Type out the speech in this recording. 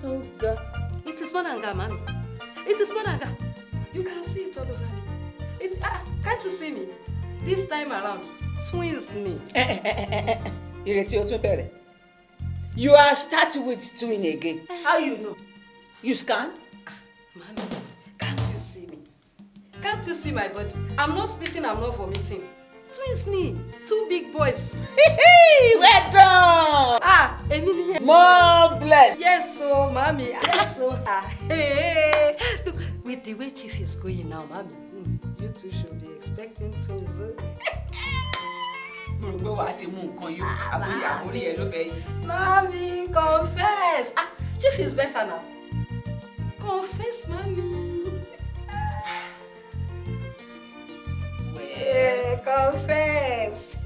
Oh God. It is Bonanga, mommy. It is Bonanga. You can see it all over me. Can't you see me? This time around, twins me. Ireti o tún bẹ̀rẹ̀. You are starting with twin again. How you know? You scan? Mommy, can't you see me? Can't you see my body? I'm not spitting, I'm not vomiting. Twins me. 2 big boys. Well done! Emily. More blessed. Yes, so, mommy. Yes, so. Hey. Look, with the way Chief is going now, mommy, you two should be expecting twins. Mommy, confess. Chief is better now. Confess, mommy. Confess.